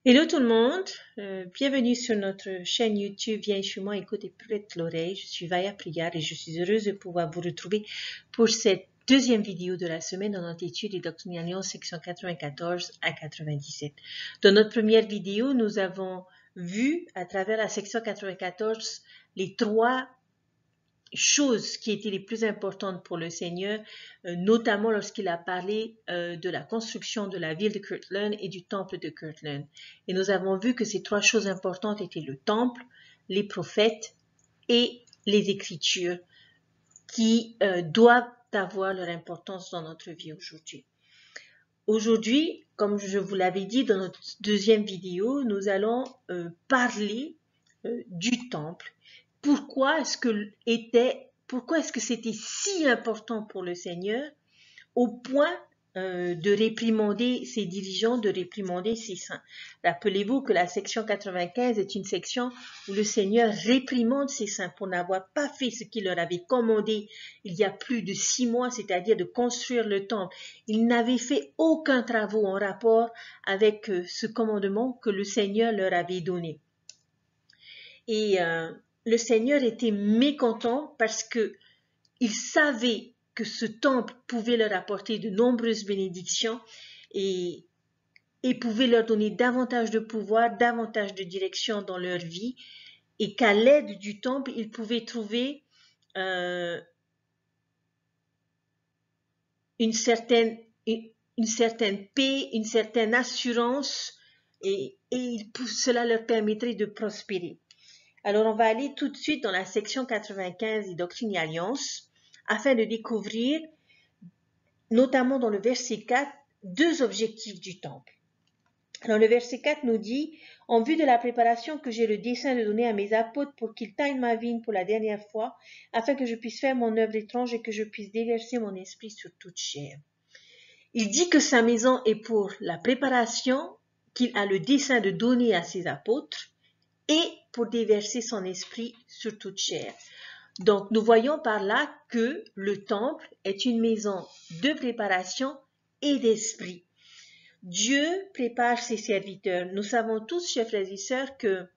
Hello tout le monde, bienvenue sur notre chaîne YouTube Viens chez moi, écoute et prête l'oreille. Je suis Vaya Prière et je suis heureuse de pouvoir vous retrouver pour cette deuxième vidéo de la semaine dans notre étude des Doctrines et Alliances, section 94 à 97. Dans notre première vidéo, nous avons vu à travers la section 94 les trois choses qui étaient les plus importantes pour le Seigneur, notamment lorsqu'il a parlé de la construction de la ville de Kirtland et du temple de Kirtland. Et nous avons vu que ces trois choses importantes étaient le temple, les prophètes et les Écritures qui doivent avoir leur importance dans notre vie aujourd'hui. Aujourd'hui, comme je vous l'avais dit dans notre deuxième vidéo, nous allons parler du temple. Pourquoi est-ce que c'était si important pour le Seigneur au point de réprimander ses dirigeants, de réprimander ses saints. Rappelez-vous que la section 95 est une section où le Seigneur réprimande ses saints pour n'avoir pas fait ce qu'il leur avait commandé il y a plus de 6 mois, c'est-à-dire de construire le temple. Ils n'avaient fait aucun travaux en rapport avec ce commandement que le Seigneur leur avait donné. Et le Seigneur était mécontent parce que il savait que ce temple pouvait leur apporter de nombreuses bénédictions et pouvait leur donner davantage de pouvoir, davantage de direction dans leur vie, et qu'à l'aide du temple, ils pouvaient trouver une certaine paix, une certaine assurance, et cela leur permettrait de prospérer. Alors, on va aller tout de suite dans la section 95 des Doctrines et Alliances afin de découvrir, notamment dans le verset 4, deux objectifs du temple. Alors, le verset 4 nous dit « En vue de la préparation que j'ai le dessein de donner à mes apôtres pour qu'ils taillent ma vigne pour la dernière fois, afin que je puisse faire mon œuvre étrange et que je puisse déverser mon esprit sur toute chair. » Il dit que sa maison est pour la préparation qu'il a le dessein de donner à ses apôtres et pour déverser son esprit sur toute chair. Donc, nous voyons par là que le temple est une maison de préparation et d'esprit. Dieu prépare ses serviteurs. Nous savons tous, chers frères et sœurs, que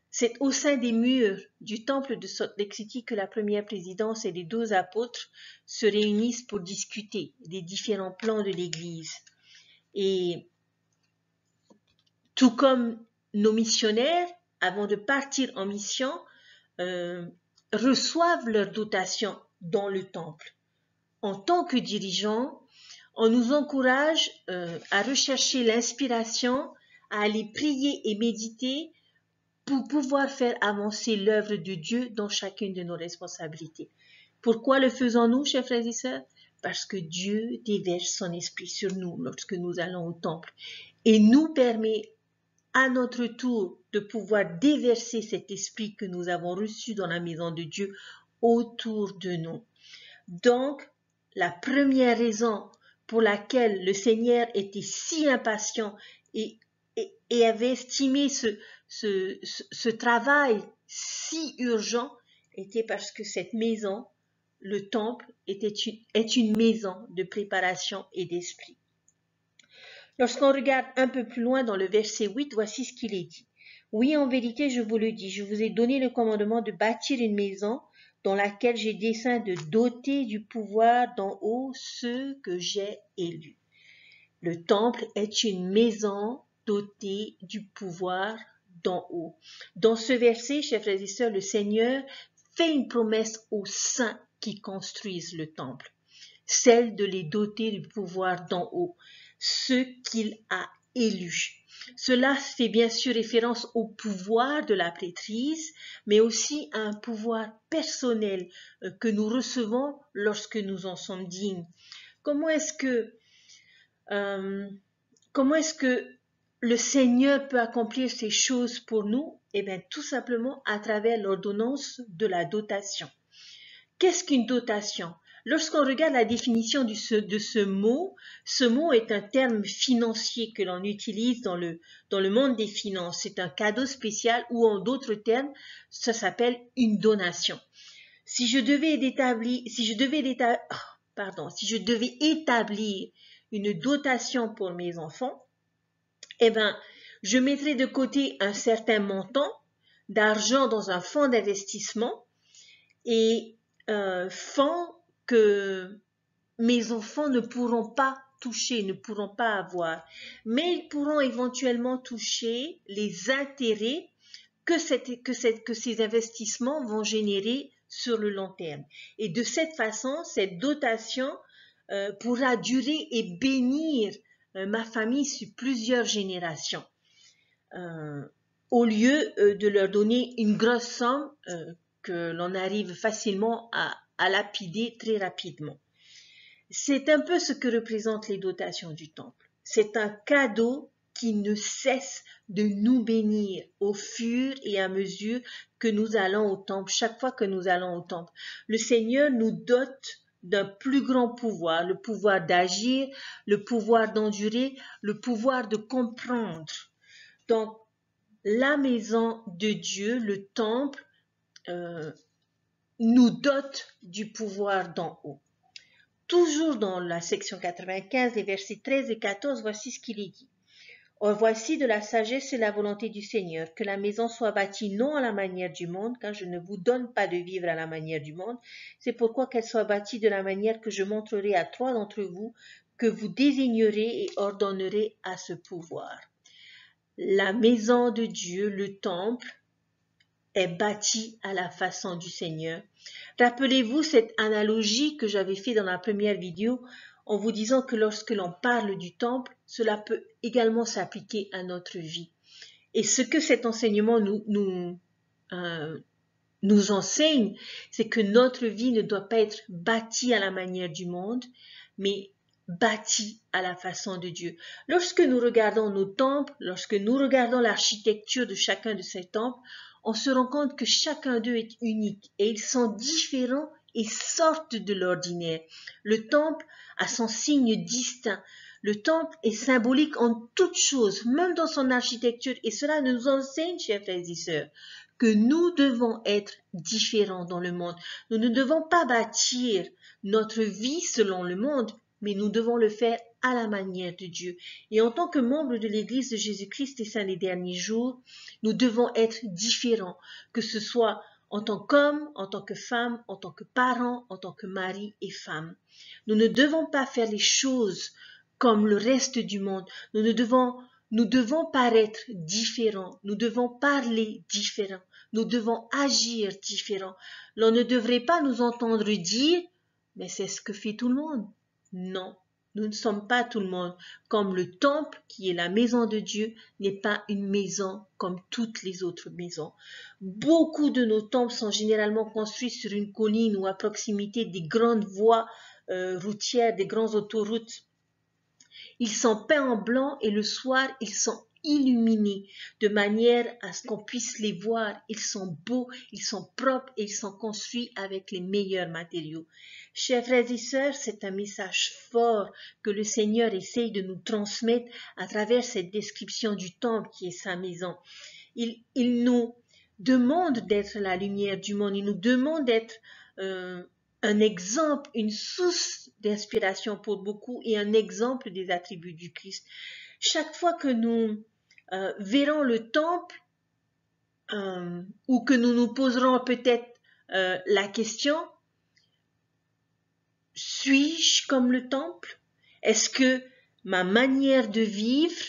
c'est au sein des murs du temple de Salt Lake City que la première présidence et les 12 apôtres se réunissent pour discuter des différents plans de l'Église. Et tout comme nos missionnaires, avant de partir en mission, reçoivent leur dotation dans le temple. En tant que dirigeants, on nous encourage à rechercher l'inspiration, à aller prier et méditer pour pouvoir faire avancer l'œuvre de Dieu dans chacune de nos responsabilités. Pourquoi le faisons-nous, chers frères et sœurs? Parce que Dieu déverse son esprit sur nous lorsque nous allons au temple et nous permet à notre tour de pouvoir déverser cet esprit que nous avons reçu dans la maison de Dieu autour de nous. Donc, la première raison pour laquelle le Seigneur était si impatient et avait estimé ce travail si urgent était parce que cette maison, le temple, est une maison de préparation et d'esprit. Lorsqu'on regarde un peu plus loin dans le verset 8, voici ce qu'il est dit. Oui, en vérité, je vous le dis, je vous ai donné le commandement de bâtir une maison dans laquelle j'ai dessein de doter du pouvoir d'en haut ceux que j'ai élus. Le temple est une maison dotée du pouvoir d'en haut. Dans ce verset, chers frères et sœurs, le Seigneur fait une promesse aux saints qui construisent le temple, celle de les doter du pouvoir d'en haut, ceux qu'il a élus. Cela fait bien sûr référence au pouvoir de la prêtrise, mais aussi à un pouvoir personnel que nous recevons lorsque nous en sommes dignes. Comment est-ce que le Seigneur peut accomplir ces choses pour nous? Eh bien, tout simplement à travers l'ordonnance de la dotation. Qu'est-ce qu'une dotation? Lorsqu'on regarde la définition de ce mot est un terme financier que l'on utilise dans le monde des finances. C'est un cadeau spécial ou en d'autres termes, ça s'appelle une donation. Si je devais établir une dotation pour mes enfants, eh ben, Je mettrai de côté un certain montant d'argent dans un fonds d'investissement et un fonds que mes enfants ne pourront pas toucher, ne pourront pas avoir. Mais ils pourront éventuellement toucher les intérêts que ces investissements vont générer sur le long terme. Et de cette façon, cette dotation pourra durer et bénir ma famille sur plusieurs générations. Au lieu de leur donner une grosse somme que l'on arrive facilement à lapider très rapidement. C'est un peu ce que représentent les dotations du temple. C'est un cadeau qui ne cesse de nous bénir au fur et à mesure que nous allons au temple, chaque fois que nous allons au temple. Le Seigneur nous dote d'un plus grand pouvoir, le pouvoir d'agir, le pouvoir d'endurer, le pouvoir de comprendre. Donc, la maison de Dieu, le temple, nous dote du pouvoir d'en haut. Toujours dans la section 95, les versets 13 et 14, voici ce qu'il est dit. Or voici de la sagesse et la volonté du Seigneur, que la maison soit bâtie non à la manière du monde, car je ne vous donne pas de vivre à la manière du monde. C'est pourquoi qu'elle soit bâtie de la manière que je montrerai à 3 d'entre vous, que vous désignerez et ordonnerez à ce pouvoir. La maison de Dieu, le temple, est bâtie à la façon du Seigneur. Rappelez-vous cette analogie que j'avais faite dans la première vidéo en vous disant que lorsque l'on parle du temple, cela peut également s'appliquer à notre vie. Et ce que cet enseignement nous enseigne, c'est que notre vie ne doit pas être bâtie à la manière du monde, mais bâtie à la façon de Dieu. Lorsque nous regardons nos temples, lorsque nous regardons l'architecture de chacun de ces temples, on se rend compte que chacun d'eux est unique et ils sont différents et sortent de l'ordinaire. Le temple a son signe distinct. Le temple est symbolique en toutes choses, même dans son architecture. Et cela nous enseigne, chers frères et sœurs, que nous devons être différents dans le monde. Nous ne devons pas bâtir notre vie selon le monde, mais nous devons le faire à la manière de Dieu. Et en tant que membres de l'Église de Jésus-Christ des Saints des derniers jours, nous devons être différents, que ce soit en tant qu'homme, en tant que femme, en tant que parents, en tant que mari et femme. Nous ne devons pas faire les choses comme le reste du monde. Nous devons paraître différents, nous devons parler différents, nous devons agir différents. L'on ne devrait pas nous entendre dire « mais c'est ce que fait tout le monde ». Non, nous ne sommes pas tout le monde. Comme le temple, qui est la maison de Dieu, n'est pas une maison comme toutes les autres maisons. Beaucoup de nos temples sont généralement construits sur une colline ou à proximité des grandes voies routières, des grandes autoroutes. Ils sont peints en blanc et le soir, ils sont illuminés de manière à ce qu'on puisse les voir. Ils sont beaux, ils sont propres et ils sont construits avec les meilleurs matériaux. Chers frères et sœurs, c'est un message fort que le Seigneur essaye de nous transmettre à travers cette description du temple qui est sa maison. Il nous demande d'être la lumière du monde, il nous demande d'être un exemple, une source d'inspiration pour beaucoup et un exemple des attributs du Christ. Chaque fois que nous verrons le temple ou que nous nous poserons peut-être la question, suis-je comme le temple? Est-ce que ma manière de vivre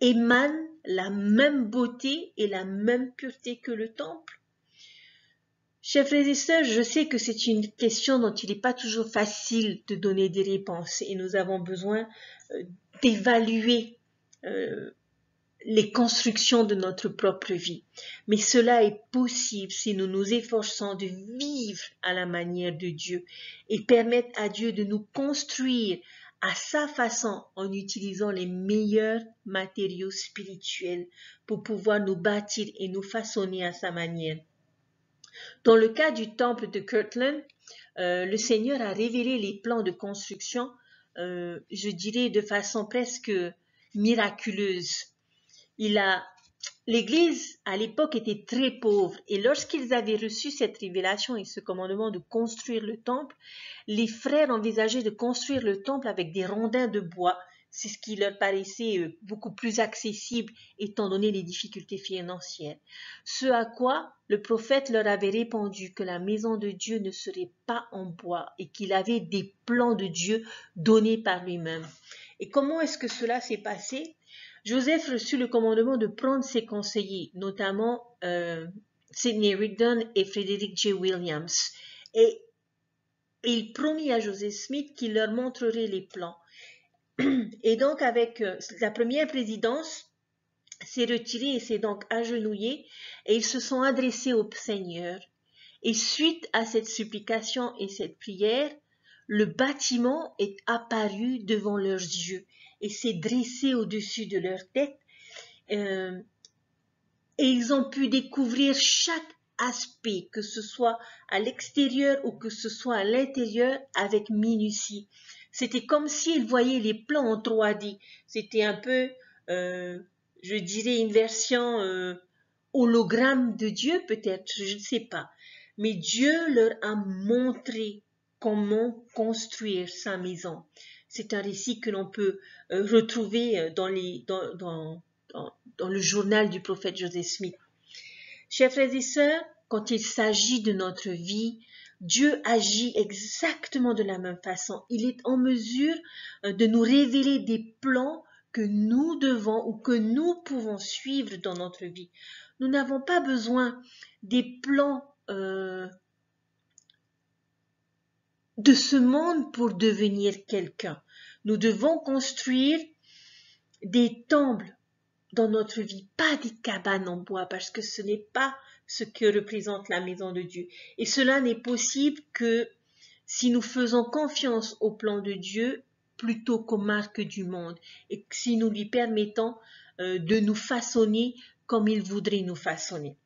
émane la même beauté et la même pureté que le temple? Chers frères et sœurs, je sais que c'est une question dont il n'est pas toujours facile de donner des réponses et nous avons besoin d'évaluer les constructions de notre propre vie. Mais cela est possible si nous nous efforçons de vivre à la manière de Dieu et permettre à Dieu de nous construire à sa façon en utilisant les meilleurs matériaux spirituels pour pouvoir nous bâtir et nous façonner à sa manière. Dans le cas du temple de Kirtland, le Seigneur a révélé les plans de construction, je dirais de façon presque miraculeuse. L'Église à l'époque était très pauvre et lorsqu'ils avaient reçu cette révélation et ce commandement de construire le temple, les frères envisageaient de construire le temple avec des rondins de bois. c'est ce qui leur paraissait beaucoup plus accessible étant donné les difficultés financières. Ce à quoi le prophète leur avait répondu que la maison de Dieu ne serait pas en bois et qu'il avait des plans de Dieu donnés par lui-même. Et comment est-ce que cela s'est passé? Joseph reçut le commandement de prendre ses conseillers, notamment Sidney Rigdon et Frederick J. Williams. Et il promit à Joseph Smith qu'il leur montrerait les plans. Et donc, avec la première présidence, s'est retirée et s'est donc agenouillée et ils se sont adressés au Seigneur. Et suite à cette supplication et cette prière, le bâtiment est apparu devant leurs yeux et s'est dressé au-dessus de leur tête. Et ils ont pu découvrir chaque aspect, que ce soit à l'extérieur ou que ce soit à l'intérieur, avec minutie. C'était comme s'ils voyaient les plans en 3D. C'était un peu, je dirais, une version hologramme de Dieu, peut-être, je ne sais pas. Mais Dieu leur a montré comment construire sa maison. C'est un récit que l'on peut retrouver dans le journal du prophète Joseph Smith. Chers frères et sœurs, quand il s'agit de notre vie, Dieu agit exactement de la même façon. Il est en mesure de nous révéler des plans que nous devons ou que nous pouvons suivre dans notre vie. Nous n'avons pas besoin des plans de ce monde pour devenir quelqu'un. Nous devons construire des temples dans notre vie, pas des cabanes en bois, parce que ce n'est pas ce que représente la maison de Dieu. Et cela n'est possible que si nous faisons confiance au plan de Dieu plutôt qu'aux marques du monde, et si nous lui permettons de nous façonner comme il voudrait nous façonner.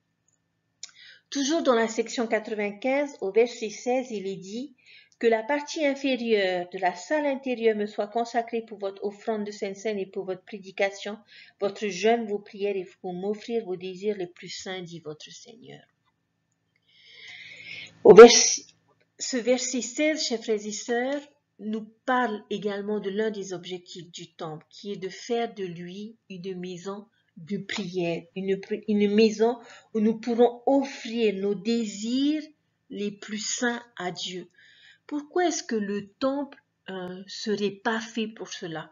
Toujours dans la section 95, au verset 16, il est dit que la partie inférieure de la salle intérieure me soit consacrée pour votre offrande de Sainte-Seine et pour votre prédication, votre jeûne, vos prières et pour m'offrir vos désirs les plus saints, dit votre Seigneur. Ce verset 16, chers frères et sœurs, nous parle également de l'un des objectifs du temple, qui est de faire de lui une maison de prière, une maison où nous pourrons offrir nos désirs les plus saints à Dieu. Pourquoi est-ce que le temple serait pas fait pour cela?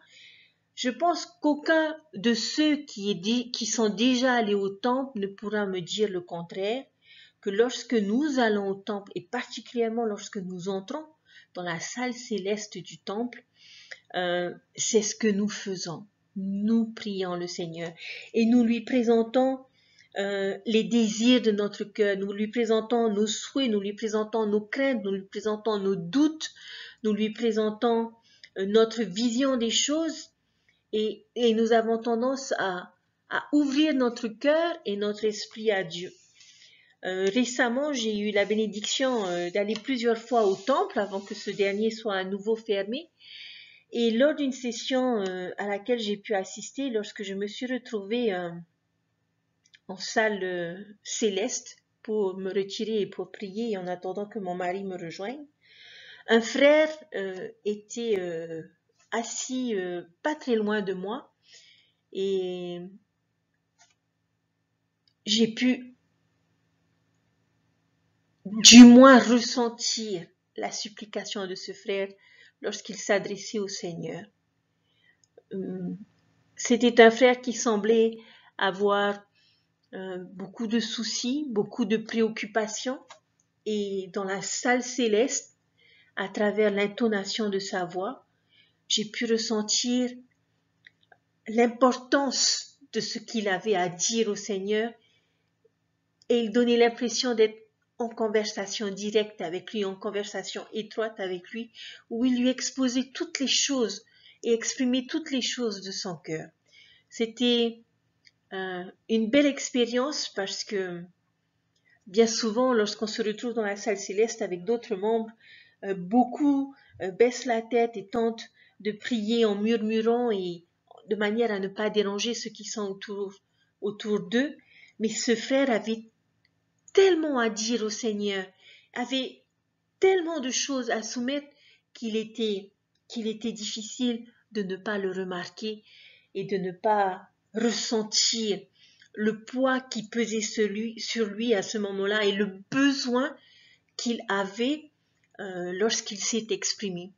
Je pense qu'aucun de ceux qui sont déjà allés au temple ne pourra me dire le contraire, que lorsque nous allons au temple, et particulièrement lorsque nous entrons dans la salle céleste du temple, c'est ce que nous faisons. Nous prions le Seigneur et nous lui présentons les désirs de notre cœur, nous lui présentons nos souhaits, nous lui présentons nos craintes, nous lui présentons nos doutes, nous lui présentons notre vision des choses et nous avons tendance à ouvrir notre cœur et notre esprit à Dieu. Récemment, j'ai eu la bénédiction d'aller plusieurs fois au temple avant que ce dernier soit à nouveau fermé. Et lors d'une session à laquelle j'ai pu assister, lorsque je me suis retrouvée en salle céleste pour me retirer et pour prier en attendant que mon mari me rejoigne, un frère était assis pas très loin de moi et j'ai pu du moins ressentir la supplication de ce frère lorsqu'il s'adressait au Seigneur. C'était un frère qui semblait avoir beaucoup de soucis, beaucoup de préoccupations, et dans la salle céleste, à travers l'intonation de sa voix, j'ai pu ressentir l'importance de ce qu'il avait à dire au Seigneur, et il donnait l'impression d'être en conversation directe avec lui, en conversation étroite avec lui, où il lui exposait toutes les choses et exprimait toutes les choses de son cœur. C'était une belle expérience parce que bien souvent, lorsqu'on se retrouve dans la salle céleste avec d'autres membres, beaucoup baissent la tête et tentent de prier en murmurant et de manière à ne pas déranger ceux qui sont autour d'eux. Mais ce frère avait tellement à dire au Seigneur, avait tellement de choses à soumettre qu'il était difficile de ne pas le remarquer et de ne pas ressentir le poids qui pesait sur lui à ce moment-là et le besoin qu'il avait lorsqu'il s'est exprimé.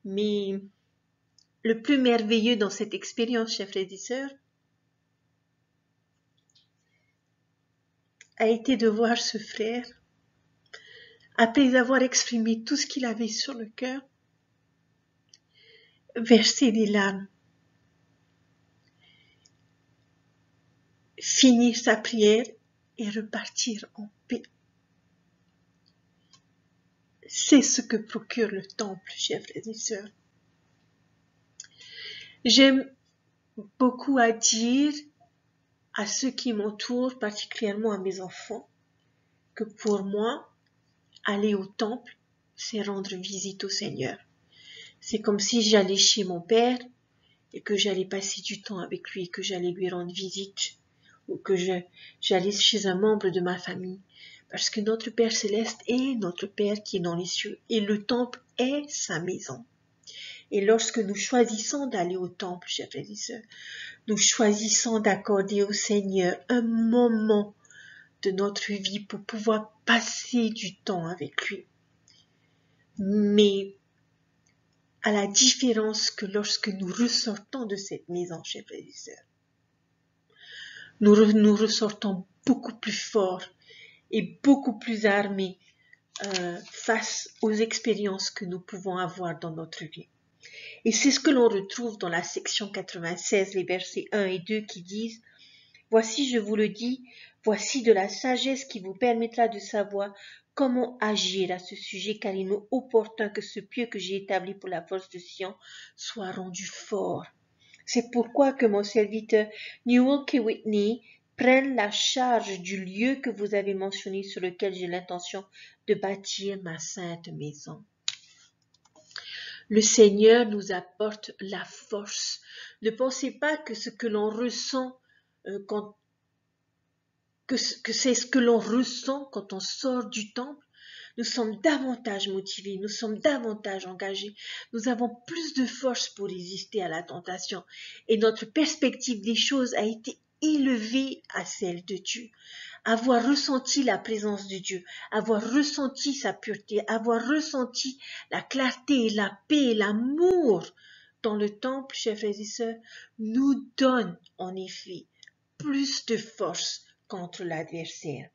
Mais le plus merveilleux dans cette expérience, chers frères et sœurs, a été de voir ce frère, après avoir exprimé tout ce qu'il avait sur le cœur, verser des larmes, finir sa prière et repartir en paix. C'est ce que procure le temple, chers frères et sœurs. J'aime beaucoup à dire à ceux qui m'entourent, particulièrement à mes enfants, que pour moi, aller au temple, c'est rendre visite au Seigneur. C'est comme si j'allais chez mon Père et que j'allais passer du temps avec lui, que j'allais lui rendre visite, ou que j'allais chez un membre de ma famille. Parce que notre Père céleste est notre Père qui est dans les cieux, et le temple est sa maison. Et lorsque nous choisissons d'aller au temple, chers frères et sœurs, nous choisissons d'accorder au Seigneur un moment de notre vie pour pouvoir passer du temps avec lui. Mais à la différence que lorsque nous ressortons de cette maison, chers frères et sœurs, nous ressortons beaucoup plus forts et beaucoup plus armés face aux expériences que nous pouvons avoir dans notre vie. Et c'est ce que l'on retrouve dans la section 96, les versets 1 et 2 qui disent « Voici, je vous le dis, voici de la sagesse qui vous permettra de savoir comment agir à ce sujet, car il est opportun que ce pieu que j'ai établi pour la force de Sion soit rendu fort. C'est pourquoi que mon serviteur Newell K. Whitney prenne la charge du lieu que vous avez mentionné sur lequel j'ai l'intention de bâtir ma sainte maison. » Le Seigneur nous apporte la force. Ne pensez pas que ce que l'on ressent que c'est ce que l'on ressent quand on sort du temple. Nous sommes davantage motivés, nous sommes davantage engagés, nous avons plus de force pour résister à la tentation et notre perspective des choses a été élevée à celle de Dieu. Avoir ressenti la présence de Dieu, avoir ressenti sa pureté, avoir ressenti la clarté, la paix, l'amour dans le temple, chers frères et sœurs, nous donne en effet plus de force contre l'adversaire.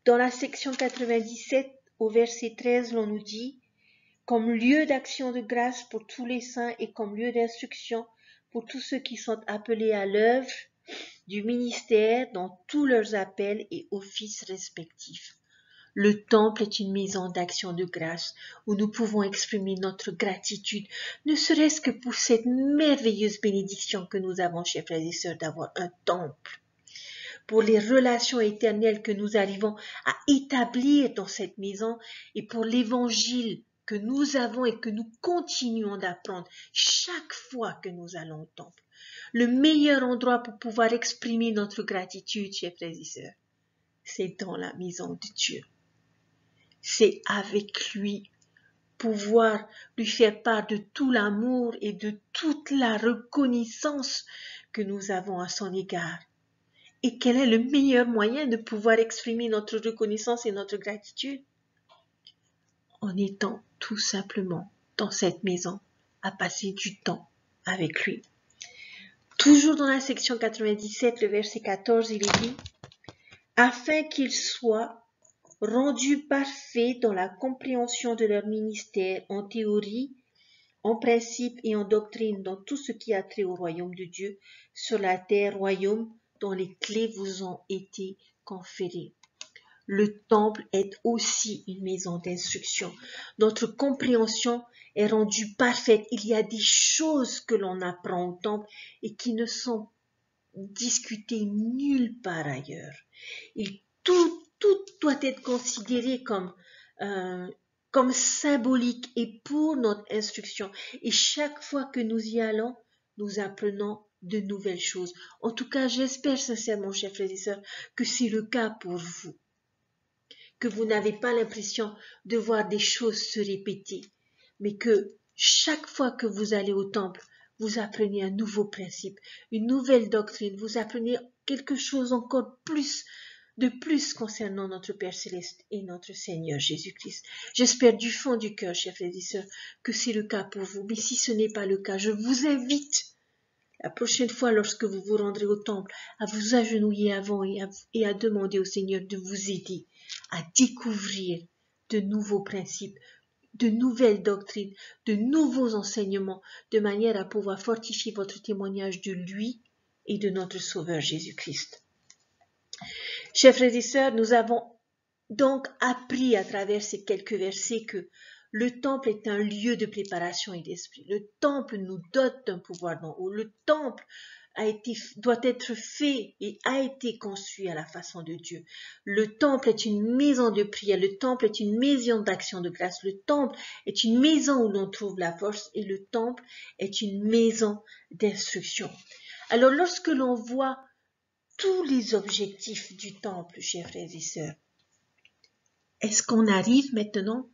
Dans la section 97, au verset 13, l'on nous dit « Comme lieu d'action de grâce pour tous les saints et comme lieu d'instruction pour tous ceux qui sont appelés à l'œuvre du ministère dans tous leurs appels et offices respectifs. » Le temple est une maison d'action de grâce où nous pouvons exprimer notre gratitude, ne serait-ce que pour cette merveilleuse bénédiction que nous avons, chers frères et sœurs, d'avoir un temple. Pour les relations éternelles que nous arrivons à établir dans cette maison et pour l'évangile que nous avons et que nous continuons d'apprendre chaque fois que nous allons au temple. Le meilleur endroit pour pouvoir exprimer notre gratitude, chers frères et sœurs, c'est dans la maison de Dieu. C'est avec lui, pouvoir lui faire part de tout l'amour et de toute la reconnaissance que nous avons à son égard. Et quel est le meilleur moyen de pouvoir exprimer notre reconnaissance et notre gratitude? En étant tout simplement dans cette maison, à passer du temps avec lui. Toujours dans la section 97, le verset 14, il est dit « Afin qu'ils soient rendus parfaits dans la compréhension de leur ministère en théorie, en principe et en doctrine dans tout ce qui a trait au royaume de Dieu sur la terre, royaume dont les clés vous ont été conférées. » Le temple est aussi une maison d'instruction. Notre compréhension est rendue parfaite. Il y a des choses que l'on apprend au temple et qui ne sont discutées nulle part ailleurs. Et tout doit être considéré comme symbolique et pour notre instruction. Et chaque fois que nous y allons, nous apprenons de nouvelles choses. En tout cas, j'espère sincèrement, chers frères et sœurs, que c'est le cas pour vous. Que vous n'avez pas l'impression de voir des choses se répéter, mais que Chaque fois que vous allez au temple, vous apprenez un nouveau principe, une nouvelle doctrine, vous apprenez quelque chose encore de plus concernant notre Père Céleste et notre Seigneur Jésus-Christ. J'espère du fond du cœur, chers frères et sœurs, que c'est le cas pour vous. Mais si ce n'est pas le cas, je vous invite la prochaine fois, lorsque vous vous rendrez au temple, à vous agenouiller avant et à demander au Seigneur de vous aider à découvrir de nouveaux principes, de nouvelles doctrines, de nouveaux enseignements, de manière à pouvoir fortifier votre témoignage de lui et de notre Sauveur Jésus-Christ. Chers frères et sœurs, nous avons donc appris à travers ces quelques versets que le temple est un lieu de préparation et d'esprit. Le temple nous dote d'un pouvoir d'en haut. Le temple doit être fait et a été construit à la façon de Dieu. Le temple est une maison de prière. Le temple est une maison d'action de grâce. Le temple est une maison où l'on trouve la force et le temple est une maison d'instruction. Alors lorsque l'on voit tous les objectifs du temple, chers frères et sœurs, est-ce qu'on arrive maintenant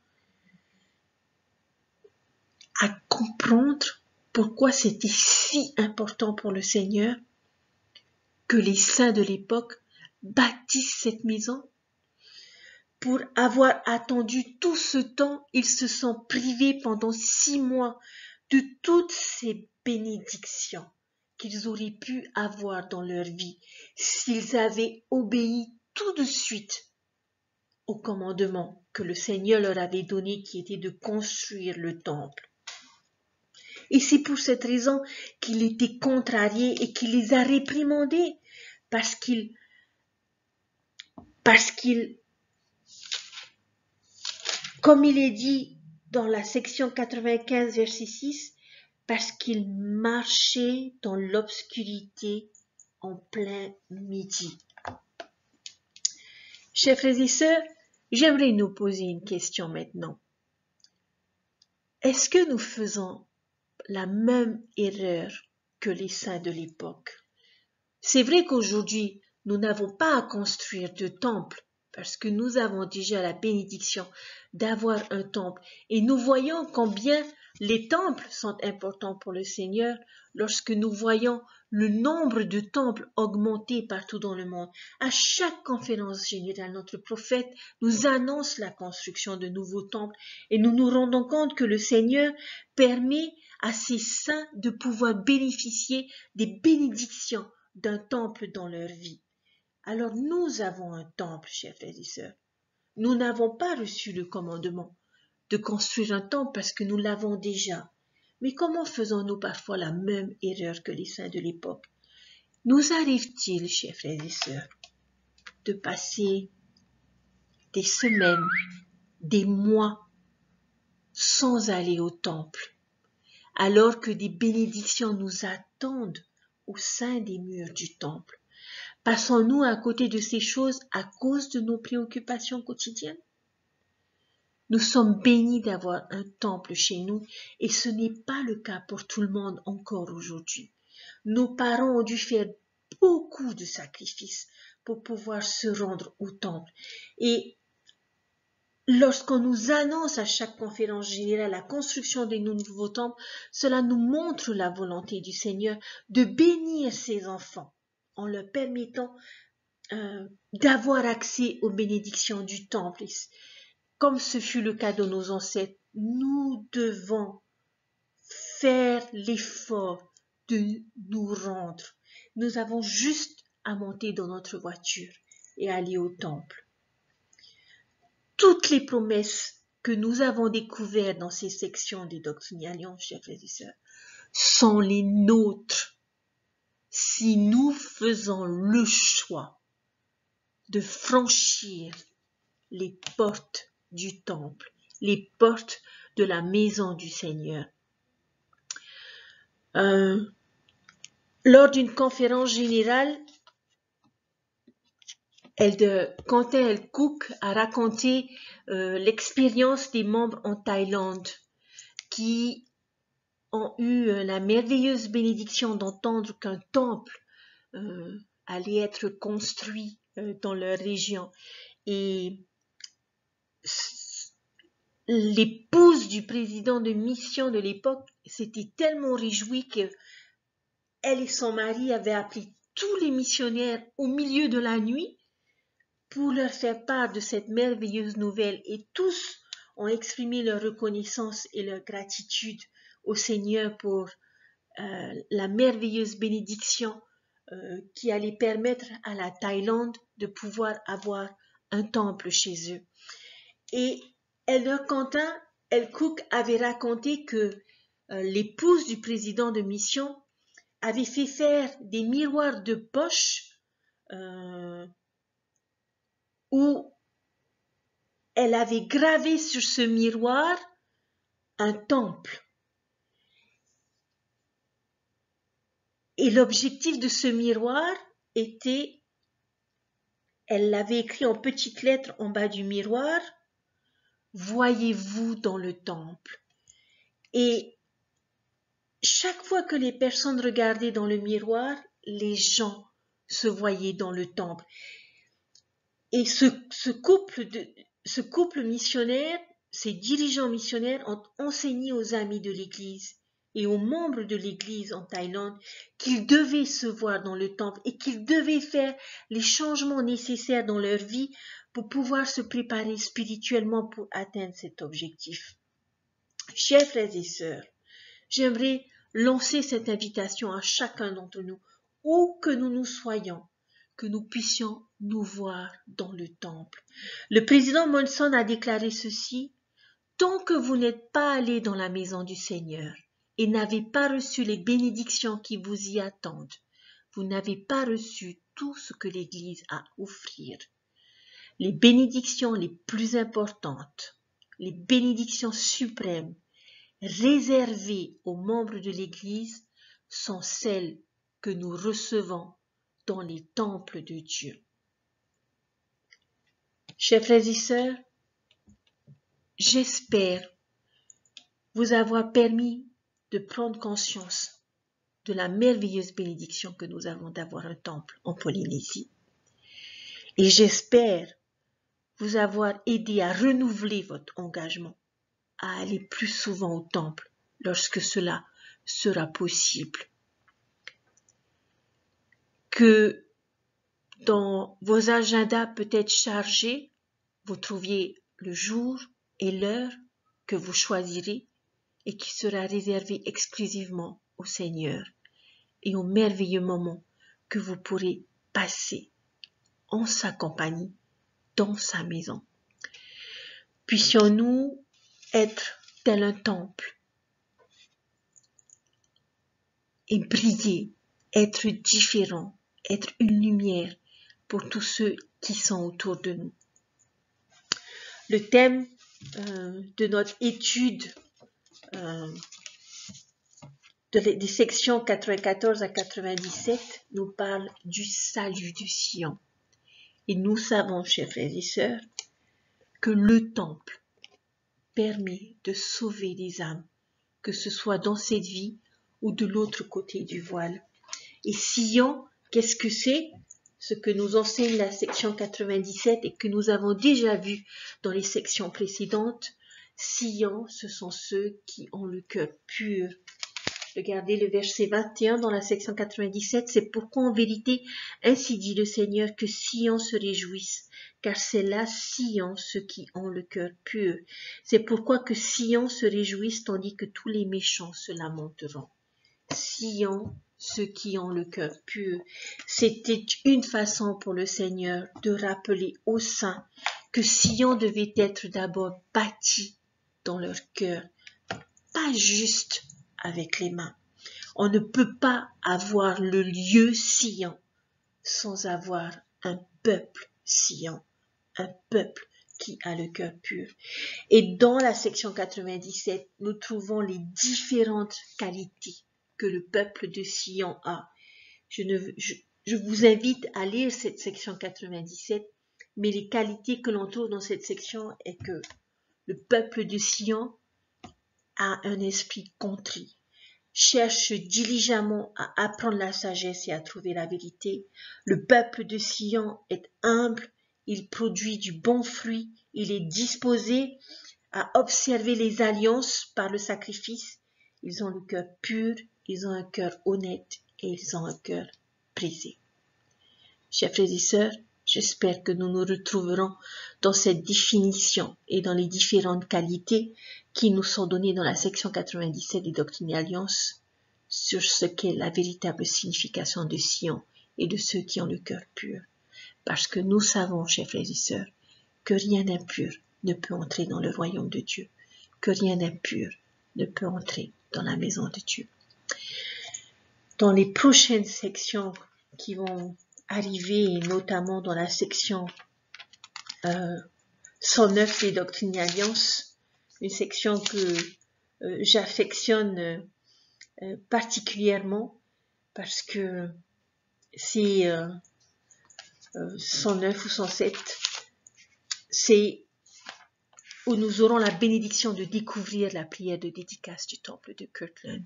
à comprendre pourquoi c'était si important pour le Seigneur que les saints de l'époque bâtissent cette maison? Pour avoir attendu tout ce temps, ils se sont privés pendant 6 mois de toutes ces bénédictions qu'ils auraient pu avoir dans leur vie s'ils avaient obéi tout de suite au commandement que le Seigneur leur avait donné, qui était de construire le temple. Et c'est pour cette raison qu'il était contrarié et qu'il les a réprimandés, parce qu'il, comme il est dit dans la section 95, verset 6, parce qu'ils marchaient dans l'obscurité en plein midi. Chers frères et sœurs, j'aimerais nous poser une question maintenant. Est-ce que nous faisons la même erreur que les saints de l'époque? C'est vrai qu'aujourd'hui, nous n'avons pas à construire de temple parce que nous avons déjà la bénédiction d'avoir un temple et nous voyons combien les temples sont importants pour le Seigneur lorsque nous voyons le nombre de temples augmenter partout dans le monde. À chaque conférence générale, notre prophète nous annonce la construction de nouveaux temples et nous nous rendons compte que le Seigneur permet à ses saints de pouvoir bénéficier des bénédictions d'un temple dans leur vie. Alors nous avons un temple, chers frères et sœurs. Nous n'avons pas reçu le commandement de construire un temple parce que nous l'avons déjà. Mais comment faisons-nous parfois la même erreur que les saints de l'époque? Nous arrive-t-il, chers frères et sœurs, de passer des semaines, des mois sans aller au temple, alors que des bénédictions nous attendent au sein des murs du temple? Passons-nous à côté de ces choses à cause de nos préoccupations quotidiennes? Nous sommes bénis d'avoir un temple chez nous et ce n'est pas le cas pour tout le monde encore aujourd'hui. Nos parents ont dû faire beaucoup de sacrifices pour pouvoir se rendre au temple. Et lorsqu'on nous annonce à chaque conférence générale la construction des nouveaux temples, cela nous montre la volonté du Seigneur de bénir ses enfants en leur permettant d'avoir accès aux bénédictions du temple. Comme ce fut le cas de nos ancêtres, nous devons faire l'effort de nous rendre. Nous avons juste à monter dans notre voiture et aller au temple. Toutes les promesses que nous avons découvertes dans ces sections des Doctrines et Alliances, chers frères et sœurs, sont les nôtres si nous faisons le choix de franchir les portes du temple, les portes de la maison du Seigneur. Lors d'une conférence générale, Quentin L. Cook a raconté l'expérience des membres en Thaïlande qui ont eu la merveilleuse bénédiction d'entendre qu'un temple allait être construit dans leur région. Et l'épouse du président de mission de l'époque s'était tellement réjouie que elle et son mari avaient appelé tous les missionnaires au milieu de la nuit pour leur faire part de cette merveilleuse nouvelle, et tous ont exprimé leur reconnaissance et leur gratitude au Seigneur pour la merveilleuse bénédiction qui allait permettre à la Thaïlande de pouvoir avoir un temple chez eux. Et Elder Quentin, El Cook avait raconté que l'épouse du président de mission avait fait faire des miroirs de poche où elle avait gravé sur ce miroir un temple. Et l'objectif de ce miroir était, elle l'avait écrit en petites lettres en bas du miroir, « Voyez-vous dans le temple ». Et chaque fois que les personnes regardaient dans le miroir, les gens se voyaient dans le temple. Et ce couple missionnaire, ces dirigeants missionnaires ont enseigné aux amis de l'Église et aux membres de l'Église en Thaïlande qu'ils devaient se voir dans le temple et qu'ils devaient faire les changements nécessaires dans leur vie pour pouvoir se préparer spirituellement pour atteindre cet objectif. Chers frères et sœurs, j'aimerais lancer cette invitation à chacun d'entre nous, où que nous soyons, que nous puissions nous voir dans le temple. Le président Monson a déclaré ceci: « Tant que vous n'êtes pas allés dans la maison du Seigneur et n'avez pas reçu les bénédictions qui vous y attendent, vous n'avez pas reçu tout ce que l'Église a à offrir. Les bénédictions les plus importantes, les bénédictions suprêmes, réservées aux membres de l'Église, sont celles que nous recevons dans les temples de Dieu. » Chers frères et sœurs, j'espère vous avoir permis de prendre conscience de la merveilleuse bénédiction que nous avons d'avoir un temple en Polynésie. Et j'espère vous avoir aidé à renouveler votre engagement, à aller plus souvent au temple lorsque cela sera possible. Que dans vos agendas peut-être chargés, vous trouviez le jour et l'heure que vous choisirez et qui sera réservé exclusivement au Seigneur et au merveilleux moment que vous pourrez passer en sa compagnie, dans sa maison. Puissions-nous être tel un temple et briller, être différents, être une lumière pour tous ceux qui sont autour de nous. Le thème de notre étude des sections 94 à 97 nous parle du salut du Sion. Et nous savons, chers frères et sœurs, que le temple permet de sauver des âmes, que ce soit dans cette vie ou de l'autre côté du voile. Et Sion, qu'est-ce que c'est? Ce que nous enseigne la section 97 et que nous avons déjà vu dans les sections précédentes. Sion, ce sont ceux qui ont le cœur pur. Regardez le verset 21 dans la section 97. C'est pourquoi en vérité, ainsi dit le Seigneur, que Sion se réjouisse, car c'est là Sion ceux qui ont le cœur pur. C'est pourquoi que Sion se réjouisse tandis que tous les méchants se lamenteront. Sion, ceux qui ont le cœur pur. C'était une façon pour le Seigneur de rappeler aux saints que Sion devait être d'abord bâti dans leur cœur, pas juste avec les mains. On ne peut pas avoir le lieu Sion sans avoir un peuple Sion, un peuple qui a le cœur pur. Et dans la section 97, nous trouvons les différentes qualités que le peuple de Sion a. Je vous invite à lire cette section 97, mais les qualités que l'on trouve dans cette section est que le peuple de Sion a un esprit contrit, cherche diligemment à apprendre la sagesse et à trouver la vérité. Le peuple de Sion est humble, il produit du bon fruit, il est disposé à observer les alliances par le sacrifice. Ils ont le cœur pur, ils ont un cœur honnête et ils ont un cœur brisé. Chers frères et sœurs, j'espère que nous nous retrouverons dans cette définition et dans les différentes qualités qui nous sont données dans la section 97 des Doctrines et Alliances sur ce qu'est la véritable signification de Sion et de ceux qui ont le cœur pur. Parce que nous savons, chers frères et sœurs, que rien d'impur ne peut entrer dans le royaume de Dieu, que rien d'impur ne peut entrer dans la maison de Dieu. Dans les prochaines sections qui vont arriver, et notamment dans la section 109 des Doctrines et Alliances, une section que j'affectionne particulièrement parce que c'est 109 ou 107, c'est où nous aurons la bénédiction de découvrir la prière de dédicace du temple de Kirtland.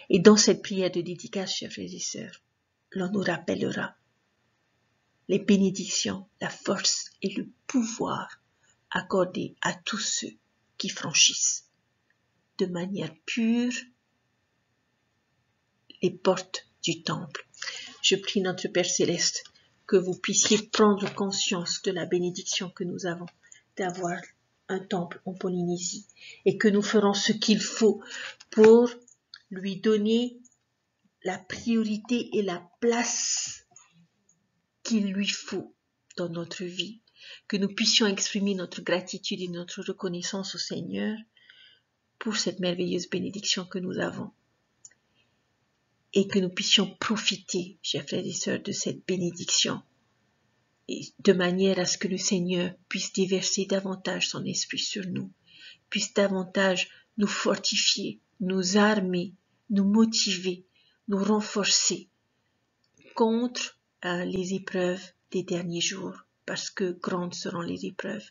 Et dans cette prière de dédicace, chers frères et sœurs, l'on nous rappellera les bénédictions, la force et le pouvoir accordés à tous ceux qui franchissent de manière pure les portes du temple. Je prie notre Père Céleste que vous puissiez prendre conscience de la bénédiction que nous avons d'avoir un temple en Polynésie et que nous ferons ce qu'il faut pour lui donner la priorité et la place qu'il lui faut dans notre vie, que nous puissions exprimer notre gratitude et notre reconnaissance au Seigneur pour cette merveilleuse bénédiction que nous avons et que nous puissions profiter, chers frères et sœurs, de cette bénédiction et de manière à ce que le Seigneur puisse déverser davantage son esprit sur nous, puisse davantage nous fortifier, nous armer, nous motiver, nous renforcer contre les épreuves des derniers jours, parce que grandes seront les épreuves.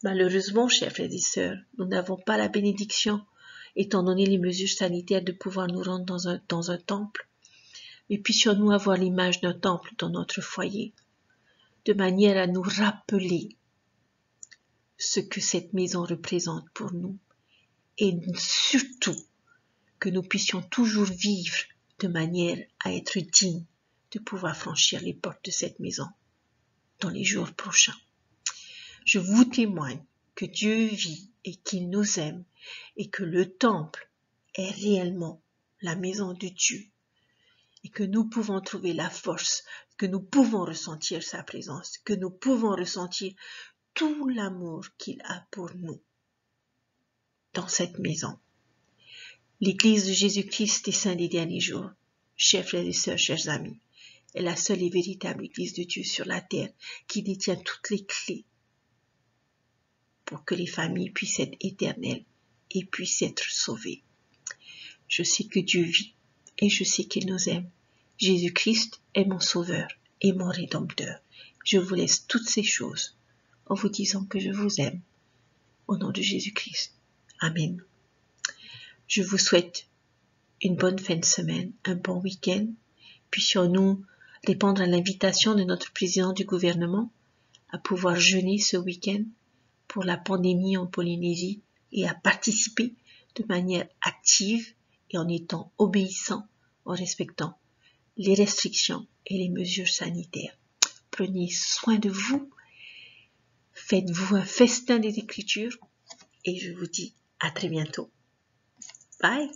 Malheureusement, chers frères et sœurs, nous n'avons pas la bénédiction, étant donné les mesures sanitaires, de pouvoir nous rendre dans un temple. Mais puissions-nous avoir l'image d'un temple dans notre foyer, de manière à nous rappeler ce que cette maison représente pour nous, et surtout que nous puissions toujours vivre de manière à être dignes de pouvoir franchir les portes de cette maison dans les jours prochains. Je vous témoigne que Dieu vit et qu'il nous aime et que le temple est réellement la maison de Dieu et que nous pouvons trouver la force, que nous pouvons ressentir sa présence, que nous pouvons ressentir tout l'amour qu'il a pour nous dans cette maison. L'Église de Jésus-Christ des saints des derniers jours, chers frères et sœurs, chers amis, est la seule et véritable Église de Dieu sur la terre qui détient toutes les clés pour que les familles puissent être éternelles et puissent être sauvées. Je sais que Dieu vit et je sais qu'il nous aime. Jésus-Christ est mon sauveur et mon rédempteur. Je vous laisse toutes ces choses en vous disant que je vous aime. Au nom de Jésus-Christ. Amen. Je vous souhaite une bonne fin de semaine, un bon week-end. Puissions-nous répondre à l'invitation de notre président du gouvernement à pouvoir jeûner ce week-end pour la pandémie en Polynésie et à participer de manière active et en étant obéissant, en respectant les restrictions et les mesures sanitaires. Prenez soin de vous, faites-vous un festin des Écritures et je vous dis à très bientôt. Bye!